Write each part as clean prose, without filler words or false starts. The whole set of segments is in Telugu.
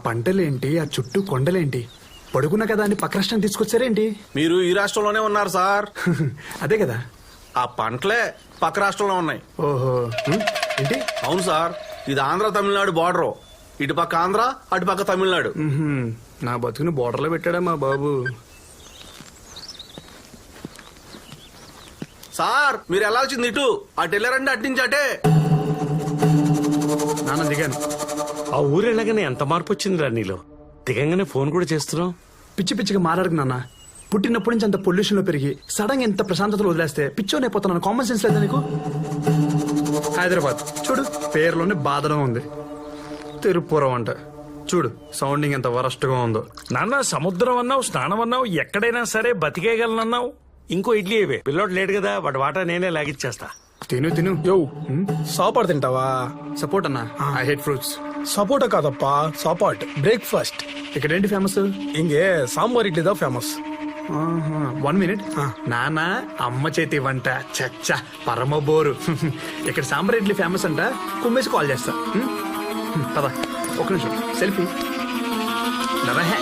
పంటలేంటి, ఆ చుట్టూ కొండలేంటి, పడుకున్న కదా అని పక్క రాష్ట్రం తీసుకొచ్చారేంటి? మీరు ఈ రాష్ట్రంలోనే ఉన్నారు సార్. అదే కదా. ఆ పంటలే పక్క రాష్ట్రంలో ఉన్నాయి. ఓహో. ఏంటి? అవును సార్, ఇది ఆంధ్ర తమిళనాడు బార్డర్. ఇటు పక్క ఆంధ్ర, అటు పక్క తమిళనాడు. నా బతుకుని బోర్డర్లో పెట్టాడా మా బాబు. సార్ మీరు వెళ్ళాల్సింది ఇటు, అటు వెళ్ళారంటే అటు నుంచి అటే. నాన్న దిగాను. ఆ ఊరు వెళ్ళగానే ఎంత మార్పు వచ్చిందిరా నీలో. దిగంగానే ఫోన్ కూడా చేస్తున్నావు. పిచ్చి పిచ్చిగా మాట్లాడకు నాన్న. పుట్టినప్పటి నుంచి అంత పొల్యూషన్ లో పెరిగి సడన్ ఎంత ప్రశాంతతలో వదిలేస్తే పిచ్చోనైపోతున్నాను. కామన్ సెన్స్ లేదా నీకు? హైదరాబాద్ చూడు, పేరులోనే బాధడం ఉంది. తిరుపురం అంట చూడు, సౌండింగ్ ఎంత వరస్ట్ గా ఉందో. నాన్న సముద్రం అన్నావు, స్నానం అన్నావు, ఎక్కడైనా సరే బతికేయగలనన్నావు. ఇంకో ఇడ్లీ ఇవే, పిల్లోడు లేడు కదా, వాటి వాటా నేనే లాగిచ్చేస్తా. తిను తిను. యో సాపాడు తింటావా? సపోర్ట్ అన్నా, ఐ హేట్ ఫ్రూట్స్. సపోటా కాదప్పా, సాపాట్ బ్రేక్ఫాస్ట్. ఇక్కడేంటి ఫేమస్? ఇంగే సాంబార్ ఇడ్లీ దా ఫేమస్. 1 minute. నాన్న అమ్మ చేతి వంట చచ్చ పరమ బోరు. ఇక్కడ సాంబార్ ఇడ్లీ ఫేమస్ అంట, కుమ్మేసి కాల్ చేస్తా. పద, ఒక నిమిషం సెల్ఫీ. నవహే.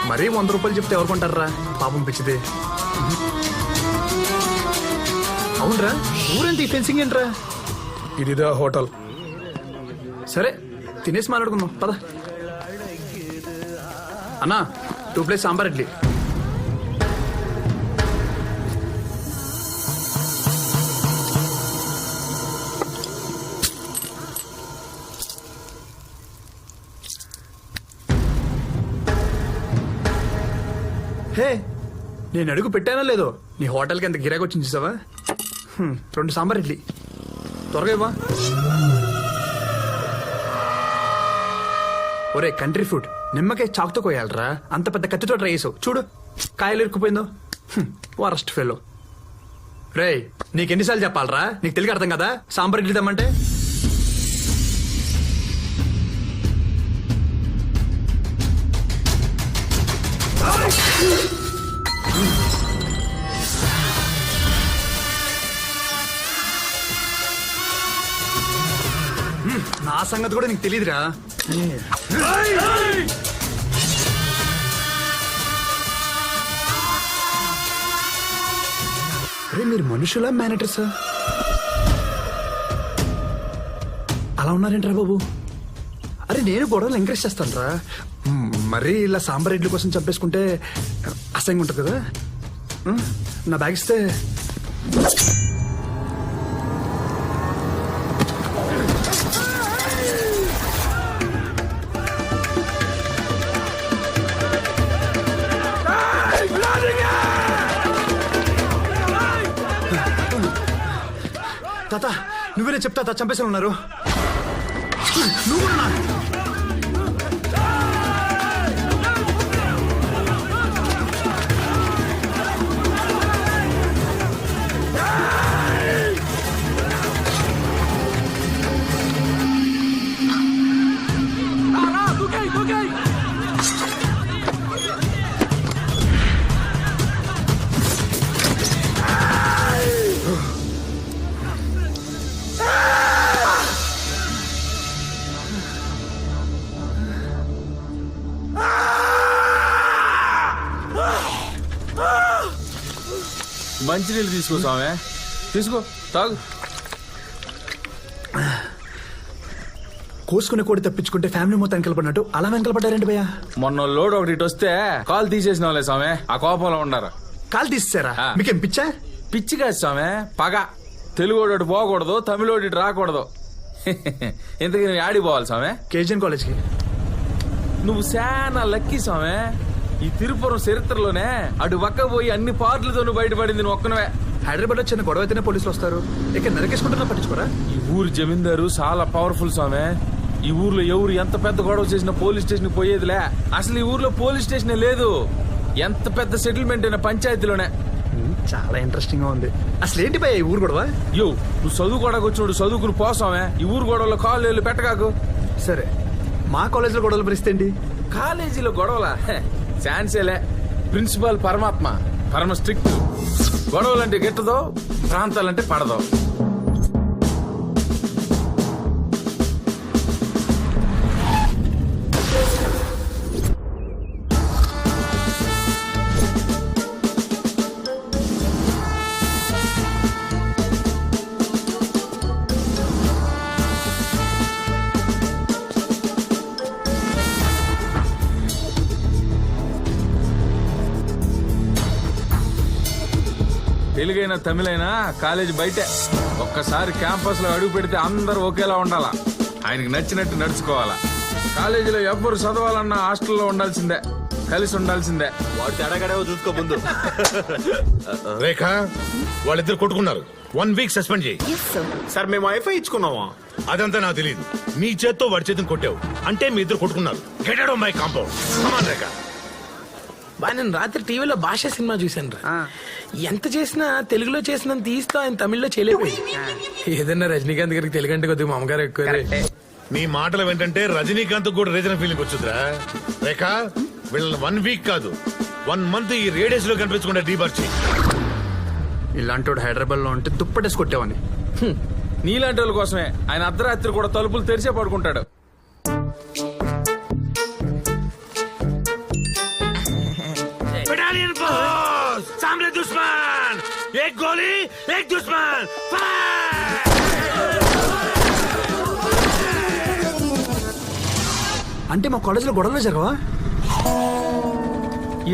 మరీ 100 రూపాయలు చెప్తే ఎవరు కొంటారా పాపం పిచ్చిదే. అవునరా, ఊరేంటి ఫెన్సింగ్ ఏంట్రా? ఇదిదా హోటల్. సరే తినేసి మాట్లాడుకుందాం పద. అన్నా 2 ప్లేట్స్ సాంబార్ ఇడ్లీ. హే, నేను అడుగు పెట్టానో లేదో నీ హోటల్కి ఎంత గిరాకి వచ్చింది చూసావా? 2 సాంబార్ ఇడ్లీ త్వరగా ఇవ్వా. ఒరే కంట్రీ ఫుడ్, నిమ్మకాయ చాకుతో కోయాలరా, అంత పెద్ద కత్తితో ట్రై చేసావు చూడు, కాయలు ఇరుక్కుపోయిందో. Worst fellow. రే నీకెన్నిసార్లు చెప్పాలరా, నీకు తెలియక అర్థం కదా సాంబార్ ఇడ్లీ తెమ్మంటే? నా సంగతి కూడా నీకు తెలియదురా. అరే మీరు మనుషులా మేనేటర్సా? అలా ఉన్నారేంట్రా బాబు? అరే నేను గొడవలు ఎంకరేజ్ చేస్తాను రా, మరీ ఇలా సాంబార్ ఇడ్లీ కోసం చంపేసుకుంటే అసహ్యంగా ఉంటుంది కదా. నా బ్యాగ్ ఇస్తే. తాత నువ్వేనే చెప్తా, చంపేసాను ఉన్నారు. నువ్వు కూడా మంచినీళ్ళు తీసుకో స్వామి, తీసుకో తాగు. కోసుకునే కోడి తప్పించుకుంటే ఫ్యామిలీ మొత్తం వెనకలపడినట్టు అలా వెనకలపడ్డారండి భయ్యా. మొన్న లోడ్ ఒకటి ఇటు వస్తే కాలు తీసేసిన వాళ్ళే స్వామి, ఆ కోపంలో ఉండారు. కాలు తీసేసారా? మీకేం పిచ్చా? పిచ్చి కాదు స్వామి, పగ. తెలుగోడు పోకూడదు, తమిళోడు రాకూడదు. ఇంతకీ నువ్వు ఆడిపోవాలి స్వామి? కేజీఎన్ కాలేజ్కి. నువ్వు శానా లక్కీ స్వామి. ఈ తిరుపురం చరిత్రలోనే అటు పక్క పోయి అన్ని పార్టీలతో నువ్వు బయటపడింది నువ్వు ఒక్కనవే. హైదరాబాద్ లో చిన్న గొడవ అయితేనే పోలీసులు వస్తారు, ఇక్కడ నరకేసుకుంటున్నా పట్టించుకోరా? ఈ ఊరు జమీందారు చాలా పవర్ఫుల్ స్వామి. ఈ ఊర్లో ఎవరు ఎంత పెద్ద గొడవ చేసినా పోలీస్ స్టేషన్ పోయేదిలే. అసలు ఈ ఊర్లో పోలీస్ స్టేషన్ లేదు, ఎంత పెద్ద సెటిల్మెంట్ అయినా పంచాయతీలోనే. చాలా ఇంట్రెస్టింగ్ గా ఉంది. అసలు ఏంటి భయ్య ఈ ఊరు గొడవ? యో నువ్వు చదువుకోవడానికి వచ్చినోడు చదువుకుని పోసామే ఈ ఊరు గొడవలో కాళ్ళు పెట్టగాకు. సరే, మా కాలేజీలో గొడవలు పరిస్థితి ఏంటి? కాలేజీలో గొడవలా ఛాన్సేలే. ప్రిన్సిపాల్ పరమాత్మ పరమ స్ట్రిక్ట్. గొడవలంటే గిట్టదో, ప్రాంతాలంటే పడదో. తెలుగైనా తమిళైనా కాలేజీ బయటే. ఒక్కసారి క్యాంపస్ లో అడుగు పెడితే అందరూ ఒకేలా ఉండాలా, ఆయనకి నచ్చినట్టు నడుచుకోవాలా. కాలేజీలో ఎవ్వరు చదవాలన్నా హాస్టల్లో ఉండాల్సిందే, కలిసి ఉండాల్సిందే. వాడు తేడాగడేవో చూసుకో ముందు. రేఖ వాళ్ళిద్దరు కొట్టుకున్నారు. 1 వీక్ సస్పెండ్ చేయి. సార్ మేము వైఫై ఇచ్చుకున్నావా? అదంతా నాకు తెలియదు. నీ చేత్తో వాడి చేతిని కొట్టావు అంటే మీ ఇద్దరు కొట్టుకున్నారు. Get out of my compound. Come on Rekha. బా నేను రాత్రి టీవీలో భాష సినిమా చూశాను రా. ఎంత చేసినా తెలుగులో చేసినంత తీస్తా ఆయన తమిళ్లో చేయలేకపోయి. ఏదన్నా రజనీకాంత్ గారికి తెలుగు అంటే కొద్దిగా మా అమ్మగారు ఎక్కువ. నీ మాటలు ఏంటంటే రజనీకాంత్ కూడా రీజనల్ ఫీలింగ్ వచ్చుద్రా. రేఖ వీళ్ళని 1 వీక్ కాదు 1 మంత్ ఈ రేడియస్ లో కనిపించకుండా డీబార్ చేయి. ఇలాంటి హైదరాబాద్ లో ఉంటే దుప్పటేసి కొట్టేవాని. నీలాంటి వాళ్ళ కోసమే ఆయన అర్ధరాత్రి కూడా తలుపులు తెరిచే పడుకుంటాడు. బెటాలియన్ బాస్ సామ్రాట్ దుష్మన్ ఏక్ గోలీ ఏక్ దుష్మన్ ఫైర్. అంటే మా కాలేజీలో గొడవలు జరగవా?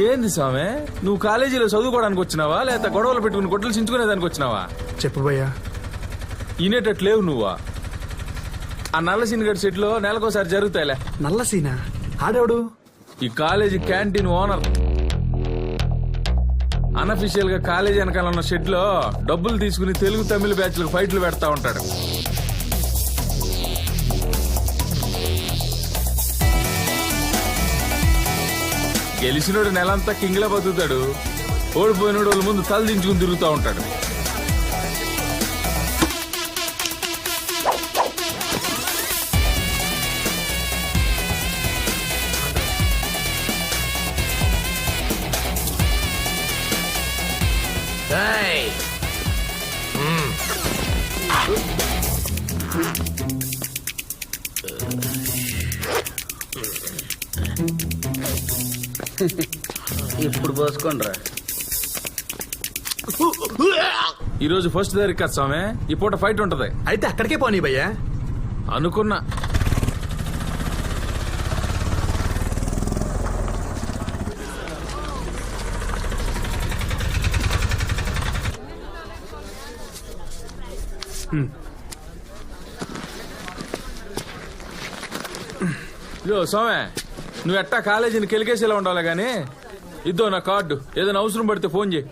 ఏంది సామె, నువ్వు కాలేజీలో చదువుకోవడానికి వచ్చినావా లేక గొడవలు పెట్టుకుని గొడ్డలు చించుకునేదానికి వచ్చినావా? చెప్పు భయ్యా. ఇనేటట్లేవు నువ్వా. ఆ నల్ల సినిగడ్ సెట్ లో నెలకోసారి జరుగుతాయిలే. నల్ల సీనా? ఆడేవాడు? ఈ కాలేజీ క్యాంటీన్ ఓనర్. అన్అఫీషియల్ గా కాలేజీ వెనకాల ఉన్న షెడ్ లో డబ్బులు తీసుకుని తెలుగు తమిళ బ్యాచ్లకు ఫైట్లు పెడతా ఉంటాడు. గెలిచినోడు నెలంతా కింగ్లా బతుకుతాడు, ఓడిపోయినోడు వాళ్ళ ముందు తల దించుకుని తిరుగుతూ ఉంటాడు. ఇప్పుడు పోసుకోండి రా. ఈ రోజు ఫస్ట్ తారీఖు కదా స్వామి, ఈ పూట ఫైట్ ఉంటది. అయితే అక్కడికే పోనీ భయ్యా. అనుకున్నా. ఇదో సోమే, నువ్వు ఎట్టా కాలేజీని కెలికేసేలా ఉండాలి గానీ ఇద్దో నా కార్డు, ఏదైనా అవసరం పడితే ఫోన్ చేయి.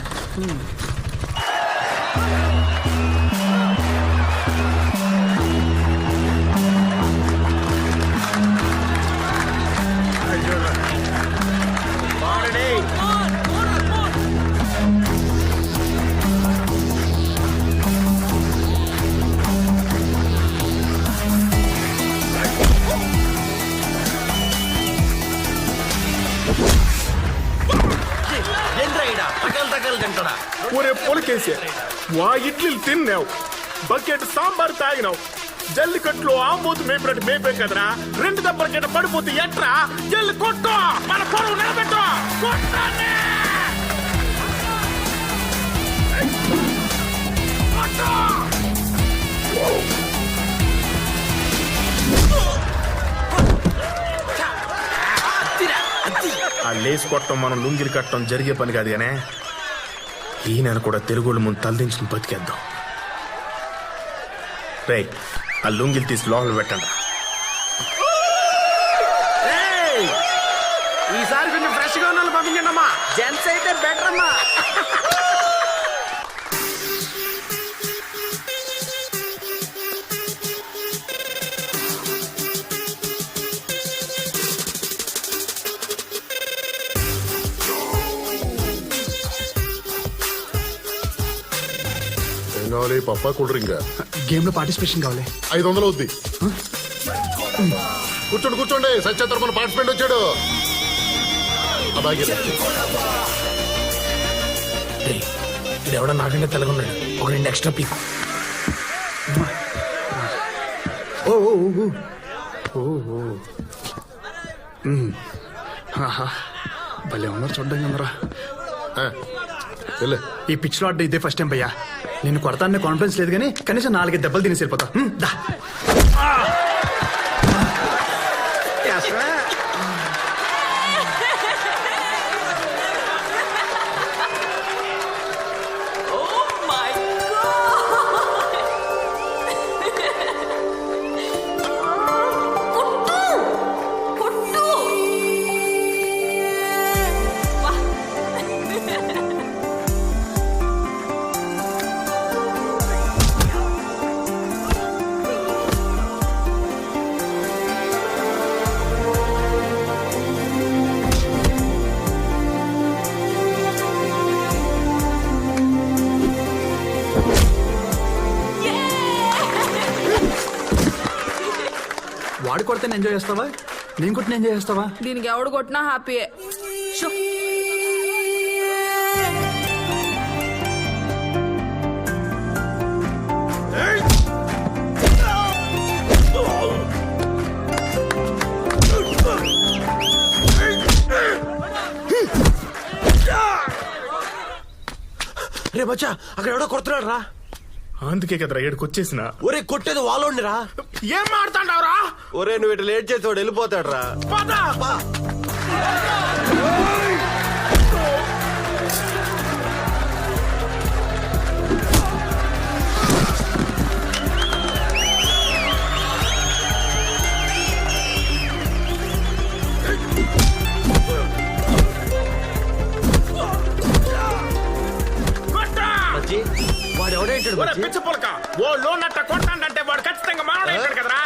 ఒరే పొలకేసే, వా ఇడ్లీలు తిన్నావు, బకెట్ సాంబార్ తాగినావు, జల్లికట్లో ఆంబోతు మేపినట్టు మేపే కదరా. 2 దెబ్బల కింద పడిపోతే ఎట్రా? జల్లి కొట్టు, మన పొలం నిలబెట్టు. కొట్టానే ఆ లేస్ కొట్టడం మనం లుంగిలు కట్టడం జరిగే పని కాదు గానే ఈయన కూడా తెలుగుల ముందు తలదించుకుని బతికేద్దాం. రేయ్ ఆ లుంగిలు తీసి లోపల పెట్టండి. ఈసారి కొంచెం ఫ్రెష్ గా ఉన్న పంపించండి అమ్మా. జెంట్స్ అయితే బెటర్ అమ్మా. కావాలి పప్పా కూల్ డ్రింక్ గేమ్ లో పార్టిసిపేషన్ కావాలి. 500 అవుద్ది. కూర్చోండి కూర్చోండి, సత్య తరపున పార్టిసిపెంట్ వచ్చాడు. ఆ బాగా ఇది ఎవడో నాకంటే తెలగొన్నాడు. ఒక 2 ఎక్స్ట్రా పీక్. ఓ ఓ ఓ ఓ ఓ. ఆహా, భలే ఉన్నారు చూడ్డానికి అందరా. ఈ పిచ్ లో ఆడ్డ ఇదే ఫస్ట్ టైం భయ్యా. నేను కొడతానే కాన్ఫిడెన్స్ లేదు కానీ కనీసం 4 దెబ్బలు తినేసి వెళ్ళిపోతా. దా. వాడు కొడితే ఎంజాయ్ చేస్తావా, నేను కొట్టిన ఎంజాయ్ చేస్తావా? దీనికి ఎవడు కొట్టినా హ్యాపీయే. రే బచ్చా, అక్కడ ఎవడో కొడుతున్నాడు రా. అందుకే కదరా ఏడుకు వచ్చేసిన. ఒరే కొట్టేది వాళ్ళోండి రా. ఏం మాడుతాండావురా? ఒరే నువ్వు ఇటు లేట్ చేసి వాడు వెళ్ళిపోతాడు రా. పద. వాడు ఎవడేంటాడు పిచ్చ పులక ఓ లోన్ అట్ట కొట్టాడంటే వాడు ఖచ్చితంగా మాట్లాడాడు కదరా.